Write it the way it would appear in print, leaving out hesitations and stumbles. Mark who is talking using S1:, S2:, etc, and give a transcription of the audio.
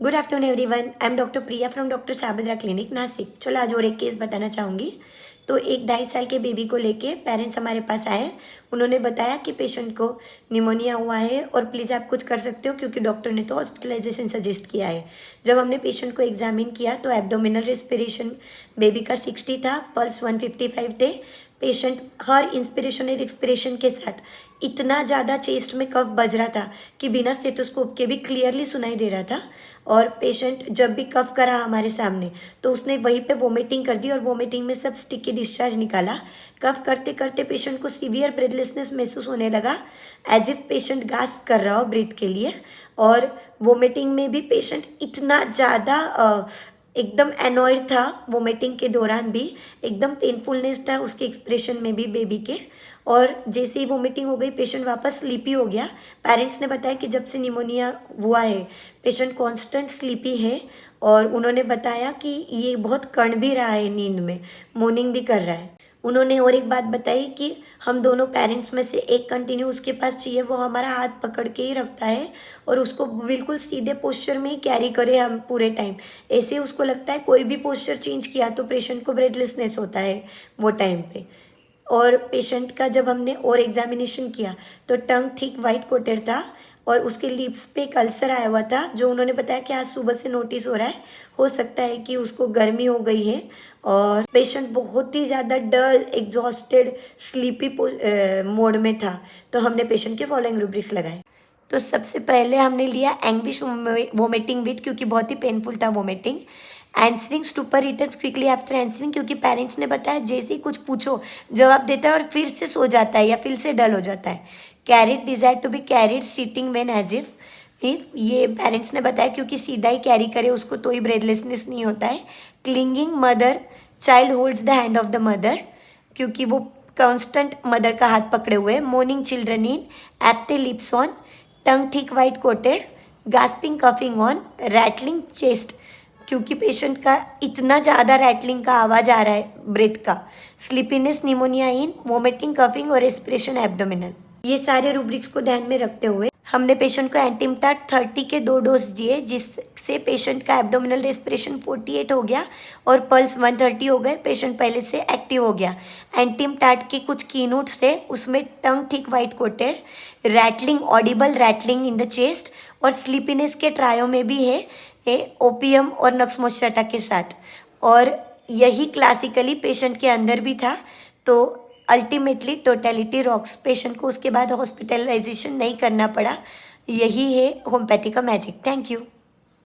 S1: Good afternoon everyone, I am doctor Priya from doctor Sabadra clinic Nashik. चलो आज और एक केस बताना चाहूँगी। तो एक 2.5 साल के बेबी को लेके पेरेंट्स हमारे पास आए। उन्होंने बताया कि पेशेंट को निमोनिया हुआ है और प्लीज़ आप कुछ कर सकते हो क्योंकि डॉक्टर ने तो हॉस्पिटलाइजेशन सजेस्ट किया है। जब हमने पेशेंट को एग्जामिन किया तो एब्डोमिनल रेस्पिरेशन बेबी का 60 था, पल्स 155 थे। पेशेंट हर इंस्पिरेशन और एक्सपिरेशन के साथ इतना ज़्यादा चेस्ट में कफ बज रहा था कि बिना स्टेथोस्कोप के भी क्लियरली सुनाई दे रहा था। और पेशेंट जब भी कफ करा हमारे सामने तो उसने वहीं पे वोमिटिंग कर दी और वोमिटिंग में सब स्टिकी डिस्चार्ज निकाला। कफ करते करते पेशेंट को सीवियर ब्रेथलेसनेस महसूस होने लगा, एज इफ पेशेंट गास्प कर रहा हो ब्रीथ के लिए। और वोमिटिंग में भी पेशेंट इतना ज़्यादा एकदम एनॉयड था, वोमिटिंग के दौरान भी एकदम पेनफुलनेस था उसके एक्सप्रेशन में भी बेबी के। और जैसे ही वोमिटिंग हो गई पेशेंट वापस स्लीपी हो गया। पेरेंट्स ने बताया कि जब से निमोनिया हुआ है पेशेंट कांस्टेंट स्लीपी है और उन्होंने बताया कि ये बहुत कण भी रहा है, नींद में मोर्निंग भी कर रहा है। उन्होंने और एक बात बताई कि हम दोनों पेरेंट्स में से एक कंटिन्यू उसके पास चाहिए, वो हमारा हाथ पकड़ के ही रखता है और उसको बिल्कुल सीधे पोस्चर में ही कैरी करे हम पूरे टाइम। ऐसे उसको लगता है कोई भी पोस्चर चेंज किया तो पेशेंट को ब्रेथलेसनेस होता है वो टाइम पे। और पेशेंट का जब हमने और एग्जामिनेशन किया तो टंग थिक वाइट कोटेड था और उसके लिप्स पे एक अल्सर आया हुआ था, जो उन्होंने बताया कि आज सुबह से नोटिस हो रहा है। हो सकता है कि उसको गर्मी हो गई है। और पेशेंट बहुत ही ज़्यादा डल, एग्जॉस्टेड, स्लीपी मोड में था। तो हमने पेशेंट के फॉलोइंग रूब्रिक्स लगाए। तो सबसे पहले हमने लिया एंग्विश वोमिटिंग विथ, क्योंकि बहुत ही पेनफुल था vomiting. Answering stupor returns quickly after answering, क्योंकि पेरेंट्स ने बताया जैसे ही कुछ पूछो जवाब देता है और फिर से सो जाता है या फिर से डल हो जाता है। Carried desire to be carried seating when as if ये पेरेंट्स ने बताया क्योंकि सीधा ही कैरी करे उसको तो ही ब्रेथलेसनेस नहीं होता है। Clinging mother, child holds the hand of the mother, क्योंकि वो कांस्टेंट मदर का हाथ पकड़े हुए हैं। मोर्निंग चिल्ड्रन इन एप्टे lips on, tongue thick white coated, gasping coughing on, rattling chest, क्योंकि पेशेंट का इतना ज़्यादा रैटलिंग का आवाज़ आ रहा है ब्रेथ का। स्लीपीनेस, निमोनिया इन, वोमिटिंग, कफिंग और रेस्पिरेशन एब्डोमिनल। ये सारे रूब्रिक्स को ध्यान में रखते हुए हमने पेशेंट को एंटीमटाट 30 के 2 डोज दिए, जिससे पेशेंट का एब्डोमिनल रेस्पिरेशन 48 हो गया और पल्स 130 हो गए। पेशेंट पहले से एक्टिव हो गया। एंटीमटाट के कुछ कीनोट्स थे, उसमें tongue thick white coated, rattling, audible rattling in the chest, और स्लीपीनेस के ट्रायो में भी है ओपियम और नक्समोशटा के साथ। और यही क्लासिकली पेशेंट के अंदर भी था। तो अल्टीमेटली टोटलिटी रॉक्स, पेशेंट को उसके बाद हॉस्पिटलाइजेशन नहीं करना पड़ा। यही है होम्योपैथी का मैजिक। Thank you.